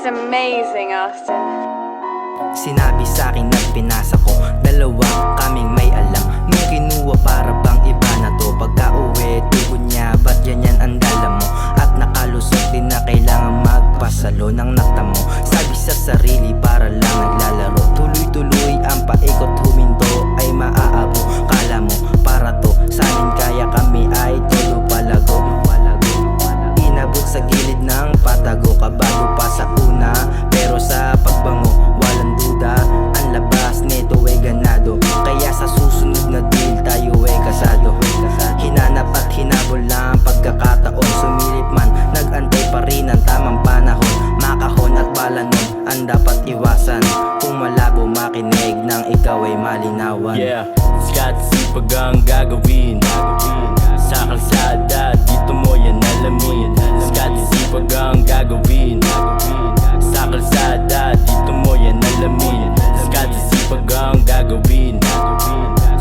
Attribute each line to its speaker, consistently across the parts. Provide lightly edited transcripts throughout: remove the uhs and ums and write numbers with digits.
Speaker 1: It's amazing, Austin.
Speaker 2: Sinabi sa'kin at pinasa ko, dalawa kaming may alam. May kinuha para bang iba na to. Pagka uwi, tugon niya, ba't ganyan ang dala mo? At nakalusot din na kailangan magpasalo ng nakta mo. Sabi sa sarili para lang naglalaro. Tuloy-tuloy ang paikot, huminto ay maaabo. Kala mo para to, sa'min kaya kami ay tulo palago. Inabot sa gilid ng patago, kabado pa sa una, pero sa pagbango walang duda, ang labas nito ay ganado. Kaya sa susunod na deal tayo ay kasado. Hinanap at hinabol lang pagkakataon, sumilip man, nag-antay pa rin ang tamang panahon. Makahon at balanon ang dapat iwasan, kung malabo makinig nang ikaw ay malinawan.
Speaker 3: Yeah, skat sipag ang gagawin sa kalsada, dito mo yan alamin. Skat sipag ang gagawin sa kalsada, dito mo yan alamin. Skat sipag ang gagawin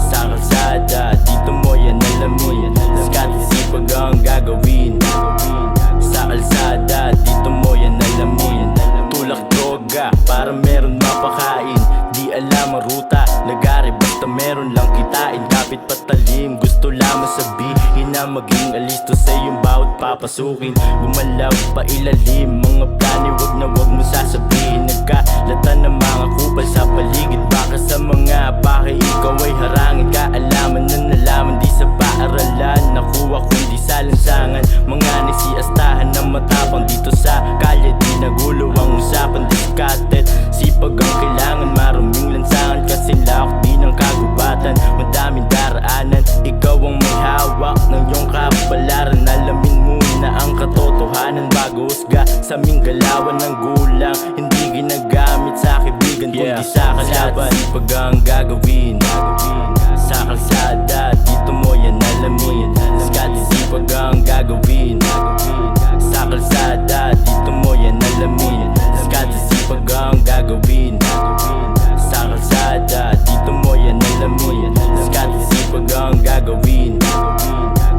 Speaker 3: sa kalsada, dito mo yan alamin. Skat sipag ang gagawin sa kalsada, dito mo yan alamin. Tulak droga para meron mapakain, di alam ang ruta, lagari basta meron lang kitain. Kapit patalim, gusto lamang sabihin na maging alisto sa iyong bawat papasukin. Gumalaw pa ilalim, mga plani wag na wag mo sasabihin. Nagkalatan ng mga kupal sa paligid, baka sa mga bahay ikaw ay harangin. Kaalaman na nalaman di sa paaralan, nakuha kundi sa lansangan. Mga nagsiastahan na matapang dito sa kalye, di nagulo ang usapan. Discarded, sipag ang kailangan, maruming lansangan kasi lawak di ng kagubatan. Madaming daraanan, ikaw ang may hawak ng iyong kapalaran. Alamin muna ang katotohanan bago husga sa aming galawan ng gulang. Hindi ginagamit sa kaibigan kundi sa kalaban. Sipag ang gagawin sa kalsada, dito mo yan alamin. Skat sipag ang gagawin sa kalsada, dito mo yan alamin. Skat sipag ang gagawin sa kalsada, dito mo yan alamin. Skat sipag ang gagawin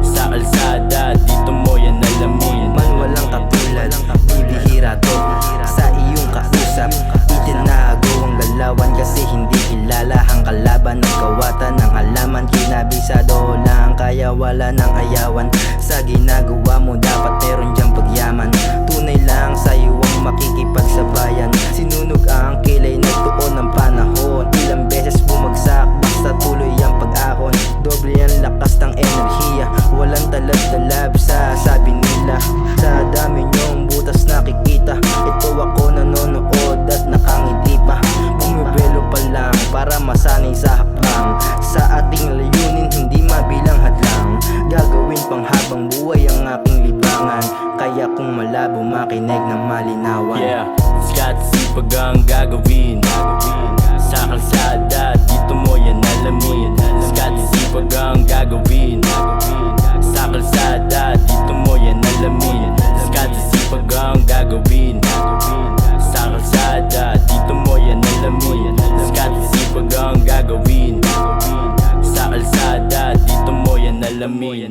Speaker 3: sa kalsada, dito mo yan alamin.
Speaker 2: Man walang katulad, bibihira to sa iyong kausap. Itinago ang galawan kasi hindi kilala ang kalaban. Ng kawatan ng halaman, kinabisado lang kaya wala nang ayawan. Sa ginagawa mo dapat meron dyang pagyaman. Tunay lang sa'yo ang makikipagsabayan. Sinunog ang kilay, nagtuon ng panahon. Ilang beses bumagsak, basta tuloy ang pag-ahon. Doble ang lakas ng enerhiya, walang talab-talab sa sabi nila. Sa dami niyong butas nakikita, ito ako nanonood at nakangiti pa. Bumibelo pa lang para masanay sa hakbang. Sa ating layunin hindi mabilang hadlang. Gagawin pang habang buhay ang aking libangan. Kaya kung malabo makinig ng malinawan.
Speaker 3: Yeah, skat sipag ang gagawin sa kalsada, dito mo yan alamin. Skat sipag ang gagawin sa kalsada, dito mo yan alamin. Skat sipag ang gagawin sa kalsada, dito mo yan alamin. Skat sipag ang gagawin sa kalsada, dito mo yan alamin.